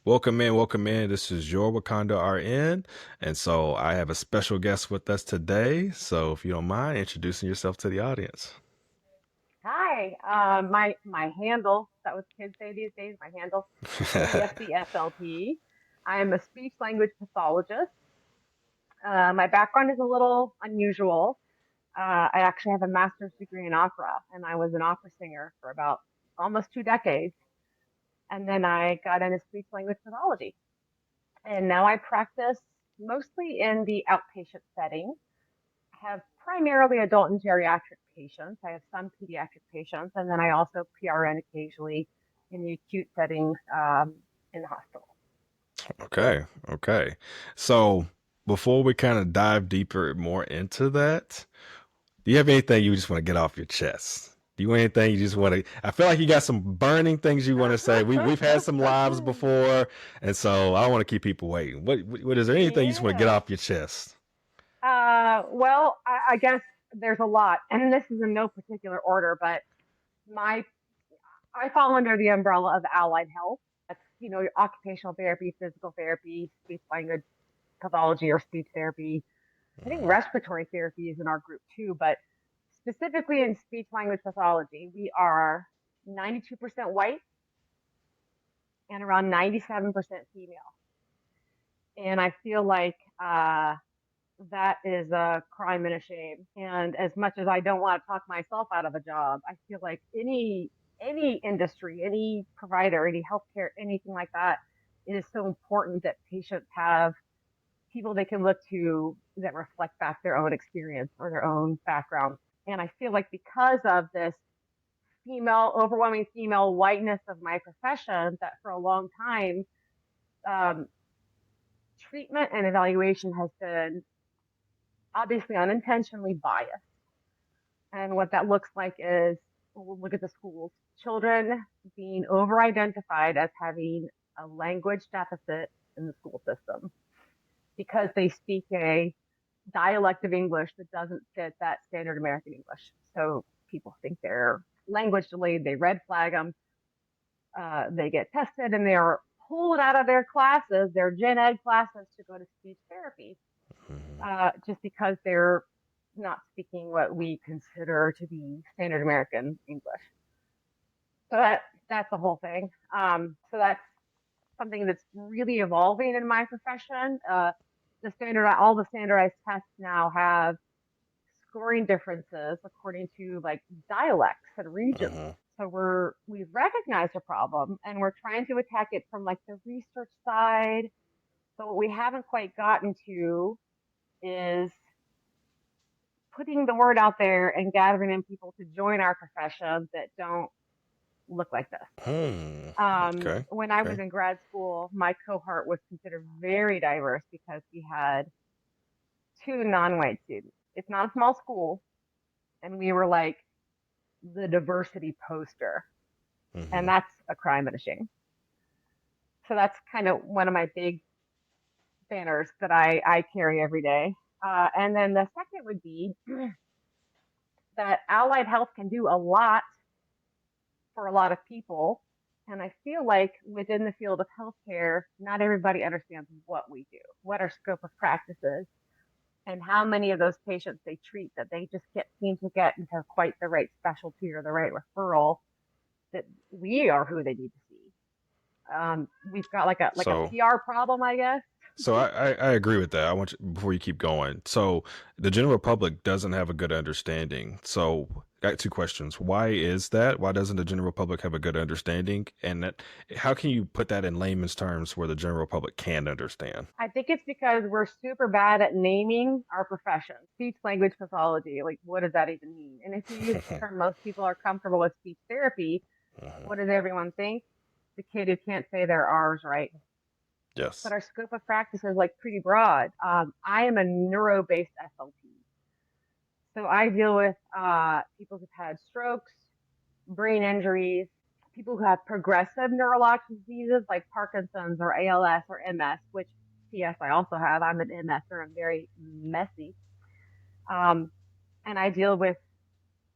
Welcome in, welcome in. This is your Wakanda RN. And so I have a special guest with us today. So if you don't mind introducing yourself to the audience. Hi, my handle, that what kids say these days, my handle is EFCSLP. I'm a speech language pathologist. My background is a little unusual. I actually have a master's degree in opera, and I was an opera singer for about almost 2 decades. And then I got into speech language pathology. And now I practice mostly in the outpatient setting. Have primarily adult and geriatric patients. I have some pediatric patients, and then I also PRN occasionally in the acute settings in the hospital. Okay, okay. So before we kind of dive deeper more into that, do you have anything you just want to get off your chest? Do you want anything you just want to? I feel like you got some burning things you want to say. We've had some lives before, and so I don't want to keep people waiting. What is there anything you just want to get Yeah. off your chest? Well, I guess there's a lot, and this is in no particular order, but my I fall under the umbrella of allied health. That's occupational therapy, physical therapy, speech language pathology or speech therapy. I think respiratory therapy is in our group too, but specifically in speech language pathology, we are 92% white and around 97% female. And I feel like that is a crime and a shame. And as much as I don't want to talk myself out of a job, I feel like any industry, any provider, any healthcare, anything like that, it is so important that patients have people they can look to that reflect back their own experience or their own background. And I feel like because of this overwhelming female whiteness of my profession, that for a long time, um, treatment and evaluation has been obviously unintentionally biased. And what that looks like is we'll look at the schools, children being over identified as having a language deficit in the school system because they speak a dialect of English that doesn't fit that standard American English. So people think they're language delayed, they red flag them, they get tested, and they're pulled out of their classes, their gen ed classes, to go to speech therapy just because they're not speaking what we consider to be standard American English. So that's the whole thing. So that's something that's really evolving in my profession. All the standardized tests now have scoring differences according to like dialects and regions. Mm-hmm. So we've recognized a problem and we're trying to attack it from like the research side. So what we haven't quite gotten to is putting the word out there and gathering in people to join our profession that don't look like this. Hmm. Okay. When I was Okay. in grad school, my cohort was considered very diverse because we had two non-white students. It's not a small school, and we were like the diversity poster, and Mm-hmm. that's a crime and a shame. So that's kind of one of my big banners that I carry every day. And then the second would be that allied health can do a lot for a lot of people. And I feel like within the field of healthcare, not everybody understands what we do, what our scope of practice is, and how many of those patients they treat that they just can't seem to get into quite the right specialty or the right referral that we are who they need to see. We've got like a So PR problem, I guess. So I agree with that. I want you, before you keep going. So the general public doesn't have a good understanding. So I got two questions. Why is that? Why doesn't the general public have a good understanding? And how can you put that in layman's terms where the general public can understand? I think it's because we're super bad at naming our profession. Speech language pathology, like what does that even mean? And if you use the term most people are comfortable with speech therapy, Mhm. what does everyone think? The kid who can't say their R's right. But Yes. our scope of practice is like pretty broad. I am a neuro-based SLP. So I deal with people who've had strokes, brain injuries, people who have progressive neurological diseases like Parkinson's or ALS or MS, which PS I also have. I'm an MSer. I'm very messy. Um, and I deal with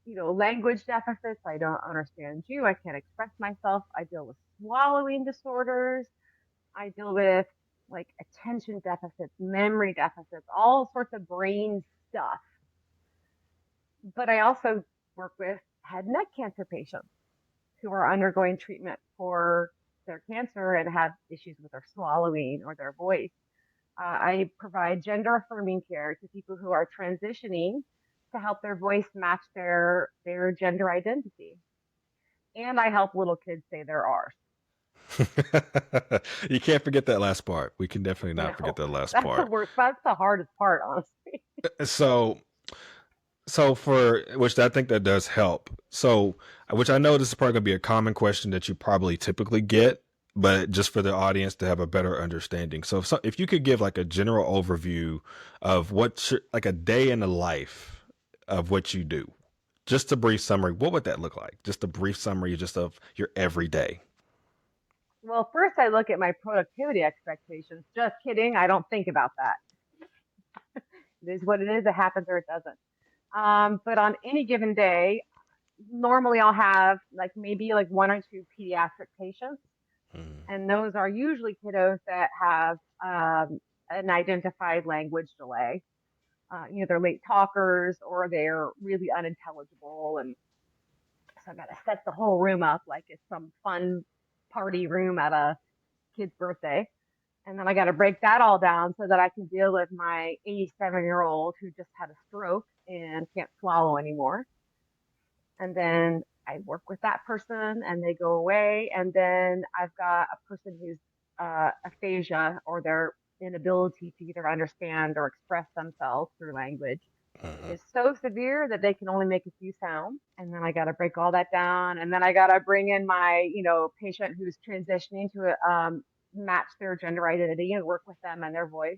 language deficits. I don't understand you. I can't express myself. I deal with swallowing disorders. I deal with like attention deficits, memory deficits, all sorts of brain stuff. But I also work with head and neck cancer patients who are undergoing treatment for their cancer and have issues with their swallowing or their voice. I provide gender affirming care to people who are transitioning to help their voice match their gender identity. And I help little kids say their R's. You can't forget that last part. We can definitely not forget No, that last that's the part. worst. That's the hardest part, honestly. So, so for which I think that does help. So, which I know this is probably going to be a common question that you probably typically get, but just for the audience to have a better understanding. So if you could give like a general overview of like a day in the life of what you do, just a brief summary, what would that look like? Just a brief summary just of your everyday. Well, first I look at my productivity expectations. Just kidding. I don't think about that. It is what it is. It happens or it doesn't. But on any given day, normally I'll have like maybe like one or two pediatric patients, Mm, and those are usually kiddos that have an identified language delay. They're late talkers or they're really unintelligible, and so I got to set the whole room up like it's some fun party room at a kid's birthday. And then I got to break that all down so that I can deal with my 87-year-old who just had a stroke and can't swallow anymore. And then I work with that person and they go away. And then I've got a person who's aphasia or their inability to either understand or express themselves through language mhm, is so severe that they can only make a few sounds. And then I got to break all that down. And then I got to bring in my, patient who's transitioning to match their gender identity and work with them and their voice.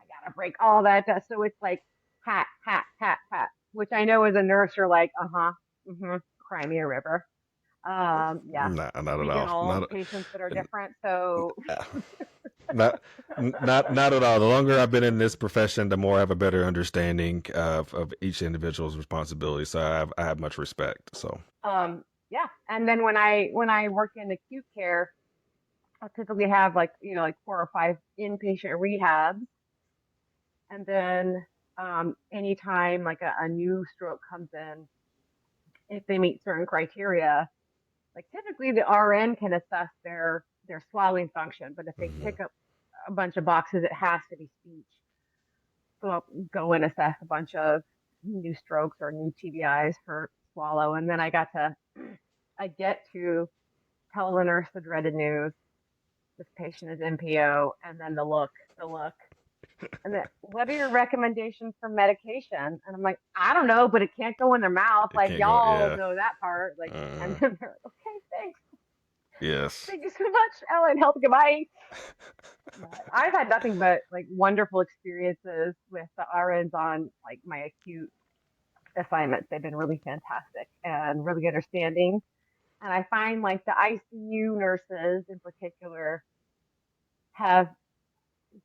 I got to break all that down. So it's like hat, hat, hat, hat, which I know as a nurse, you're like, uh-huh, mm-hmm, cry me a river. Yeah, not at we get all. all Not patients that are different. So uh, not not at all. The longer I've been in this profession, the more I have a better understanding of each individual's responsibility. So I have much respect. So. yeah. And then when I work in acute care, I'll typically have like, like 4 or 5 inpatient rehabs. And then anytime like a new stroke comes in, if they meet certain criteria, like typically the RN can assess their swallowing function, but if they Mhm. tick up a bunch of boxes, it has to be speech. So I'll go and assess a bunch of new strokes or new TBIs for swallow, and then I get to tell the nurse the dreaded news. This patient is NPO, and then the look, and then what are your recommendations for medication? And I'm like, I don't know, but it can't go in their mouth. It Like can't go. y'all Yeah. know that part. Like, and Uh, then they're okay, thanks, yes. thank you so much, Ellen. Help, goodbye. But I've had nothing but like wonderful experiences with the RNs on like my acute assignments. They've been really fantastic and really understanding. And I find like the ICU nurses in particular have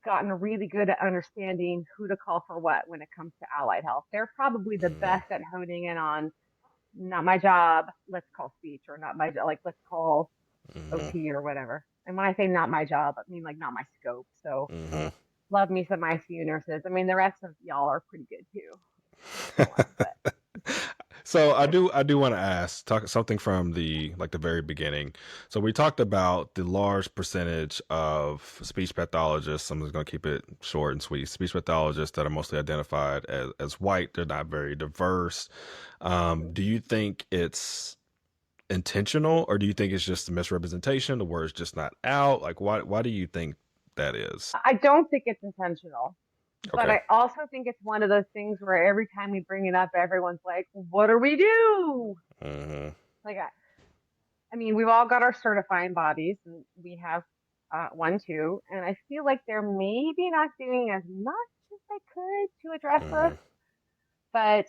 gotten really good at understanding who to call for what when it comes to allied health. They're probably the Mhm. best at honing in on not my job, let's call speech, or not my job, like let's call Mhm. OT or whatever. And when I say not my job, I mean like not my scope. So Mhm. love me some ICU nurses. I mean the rest of y'all are pretty good too. Not gonna lie, but So I do want to ask talk something from the very beginning. So we talked about the large percentage of speech pathologists. I'm just going to keep it short and sweet. Speech pathologists that are mostly identified as white. They're not very diverse. Do you think it's intentional, or do you think it's just a misrepresentation? The word's just not out. Like why do you think that is? I don't think it's intentional. But Okay. I also think it's one of those things where every time we bring it up, everyone's like, "What do we do?" Hmm. Like, I mean, we've all got our certifying bodies, and we have one too. And I feel like they're maybe not doing as much as they could to address this. Hmm. But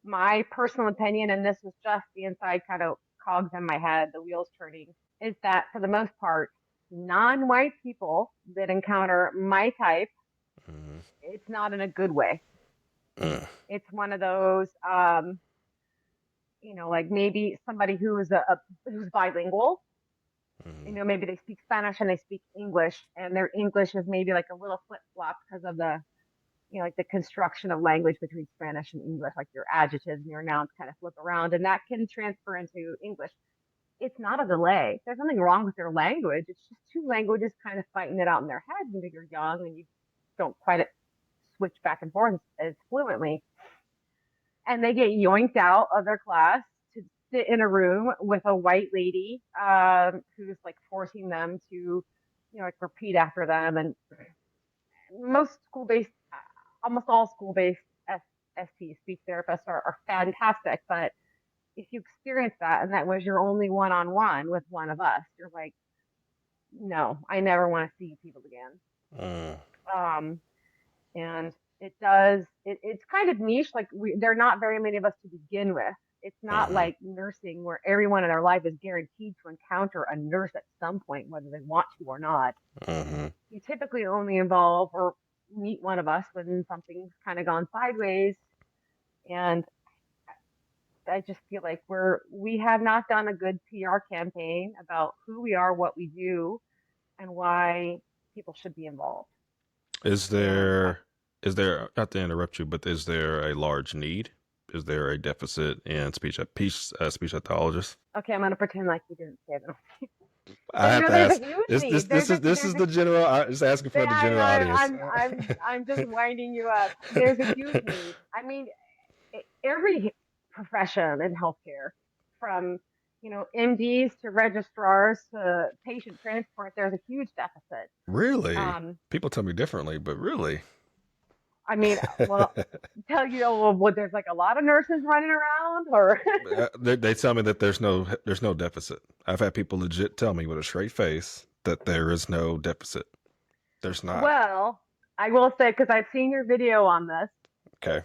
my personal opinion, and this was just the inside kind of cogs in my head, the wheels turning, is that for the most part, non-white people that encounter my type, Hmm. it's not in a good way. Hmm. It's one of those, like maybe somebody who is who's bilingual Mm-hmm. Maybe they speak Spanish and they speak English, and their English is maybe like a little flip flop because of like the construction of language between Spanish and English, like your adjectives and your nouns kind of flip around, and that can transfer into English. It's not a delay. There's nothing wrong with their language. It's just two languages kind of fighting it out in their heads when you're young and you don't quite switch back and forth as fluently. And they get yoinked out of their class to sit in a room with a white lady who's like forcing them to, like repeat after them. And most school based, almost all school based ST speech therapists are fantastic. But if you experience that and that was your only one on one with one of us, you're like, no, I never want to see people again. Mm. Um, and it's kind of niche. Like there are not very many of us to begin with. It's not Mm-hmm. like nursing where everyone in their life is guaranteed to encounter a nurse at some point, whether they want to or not. Mm-hmm. You typically only involve or meet one of us when something's kind of gone sideways. And I just feel like we have not done a good PR campaign about who we are, what we do, and why people should be involved. Is And there is there not to interrupt you, but is there a large need? Is there a deficit in speech pathologists? okay, I'm gonna pretend like you didn't say that. I have to There's a ask. huge This this need. this is this There's is a the general. I just asking for the I general know audience. I'm just winding you up. There's a huge need. I mean, every profession in healthcare, from MDs to registrars to patient transport, there's a huge deficit. Really? Um, People tell me differently, but really, I mean, well, tell well, there's like a lot of nurses running around, or they tell me that there's no deficit. I've had people legit tell me with a straight face that there is no deficit. There's not. well, I will say because I've seen your video on this. Okay.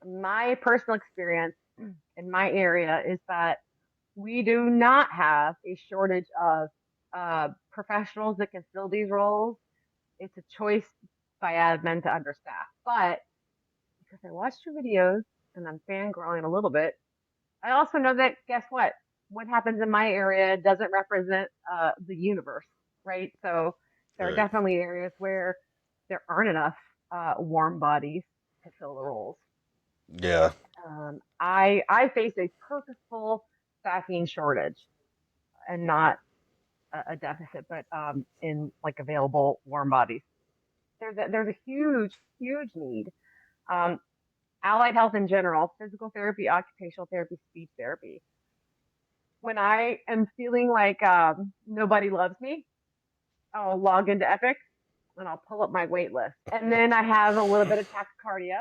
My personal experience in my area is that we do not have a shortage of professionals that can fill these roles. It's a choice by admin to understaff. But because I watched your videos and I'm fangirling a little bit, I also know that guess what? What happens in my area doesn't represent the universe, right? So there are Right. definitely areas where there aren't enough warm bodies to fill the roles. Yeah. I face a purposeful staffing shortage and not a deficit, but in like available warm bodies. There's a huge need. Um, Allied health in general, physical therapy, occupational therapy, speech therapy. When I am feeling like nobody loves me, I'll log into Epic and I'll pull up my wait list. And then I have a little bit of tachycardia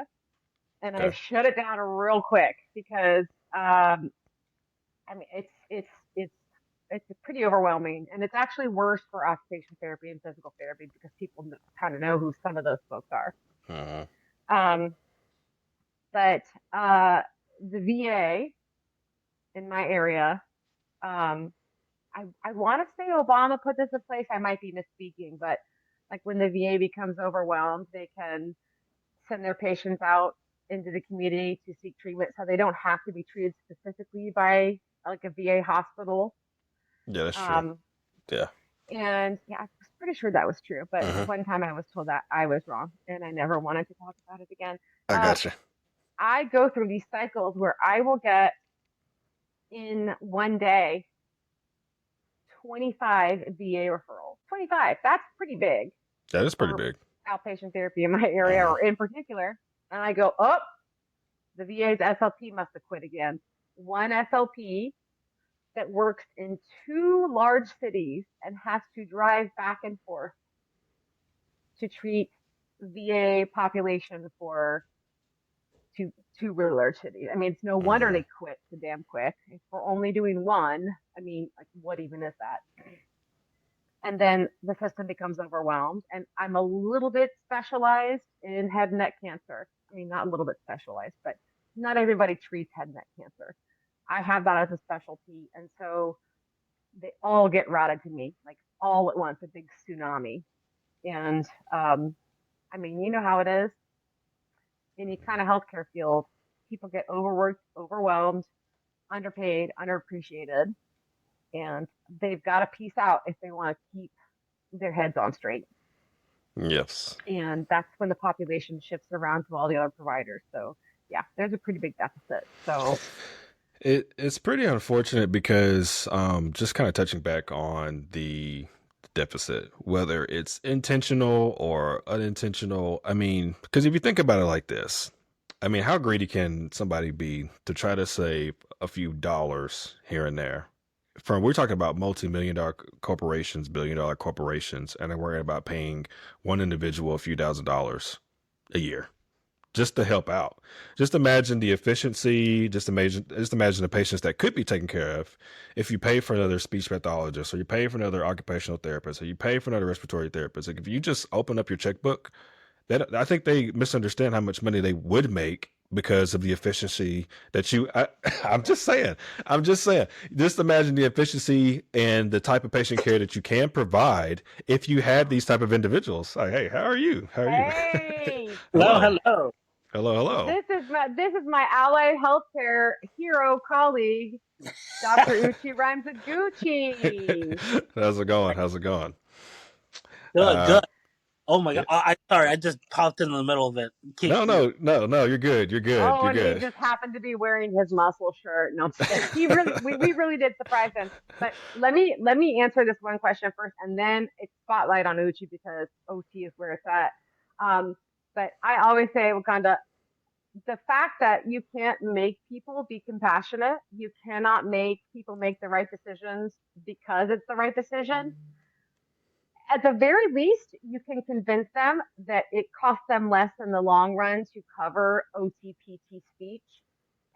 and I Okay. shut it down real quick because I mean it's it's pretty overwhelming, and it's actually worse for occupational therapy and physical therapy because people kind of know who some of those folks are. Uh-huh. Um, but the VA in my area, um, I want to say Obama put this in place. I might be misspeaking, but like when the VA becomes overwhelmed, they can send their patients out into the community to seek treatment, so they don't have to be treated specifically by like a VA hospital. Yeah, that's true. Um, Yeah. and yeah, I was pretty sure that was true, but Uh-huh. one time I was told that I was wrong, and I never wanted to talk about it again. I Uh, got you. I go through these cycles where I will get in one day 25 VA referrals. 25, that's pretty big That is pretty for big. outpatient therapy in my area Uh-huh. or in particular. And I go, oh, the VA's SLP must have quit again. One SLP that works in two large cities and has to drive back and forth to treat VA population for two really large cities. I mean, it's no wonder Uh-huh. they quit so damn quick. If we're only doing one, I mean, like, what even is that? And then the system becomes overwhelmed. And I'm a little bit specialized in head and neck cancer. I mean, not a little bit specialized, but not everybody treats head and neck cancer. I have that as a specialty. And so they all get routed to me, like all at once, a big tsunami. And I mean, you know how it is any kind of healthcare field. People get overworked, overwhelmed, underpaid, underappreciated. and they've got to piece out if they want to keep their heads on straight. Yes. And that's when the population shifts around to all the other providers. So yeah, there's a pretty big deficit. So It's pretty unfortunate because just kind of touching back on the deficit, whether it's intentional or unintentional. I mean, because if you think about it like this, I mean, how greedy can somebody be to try to save a few dollars here and there? From we're talking about multi-million dollar corporations, billion-dollar corporations, and they're worrying about paying one individual a few $1,000s a year just to help out. Just imagine the efficiency. Just imagine the patients that could be taken care of if you pay for another speech pathologist, or you pay for another occupational therapist, or you pay for another respiratory therapist. Like if you just open up your checkbook, that I think they misunderstand how much money they would make because of the efficiency that you. I'm just saying. I'm just saying. Just imagine the efficiency and the type of patient care that you can provide if you had these type of individuals. Like, hey, how are you? How are you? hey, Hello, Hello. hello. Hello, hello. this is my allied healthcare hero colleague, Dr. Uchi Rhymes with Gucci. How's it going? How's it going? Good, Uh, good. Oh my god. it, I sorry, I just popped in the middle of it. no, no, no, no. You're good. You're good. Oh, You're and he good. just happened to be wearing his muscle shirt. No, I'm just kidding. We really did surprise him. But let me answer this one question first, and then it's spotlight on Uchi because OT is where it's at. Um, but I always say, Wakanda, the fact that you can't make people be compassionate, you cannot make people make the right decisions because it's the right decision. At the very least, you can convince them that it costs them less in the long run to cover OTPT speech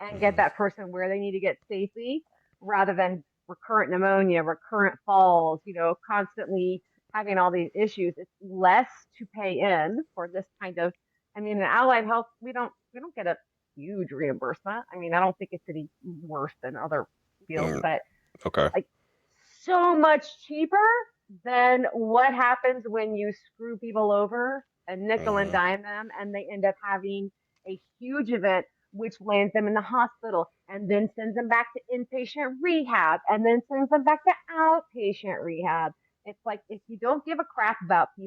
and get Mhm. that person where they need to get safely rather than recurrent pneumonia, recurrent falls, constantly having all these issues. It's less to pay in for this kind of, I mean, in allied health, we don't get a huge reimbursement. I mean, I don't think it's any worse than other fields, Mm, but okay. like so much cheaper than what happens when you screw people over and nickel and Hmm. dime them and they end up having a huge event which lands them in the hospital and then sends them back to inpatient rehab and then sends them back to outpatient rehab. It's like if you don't give a crap about people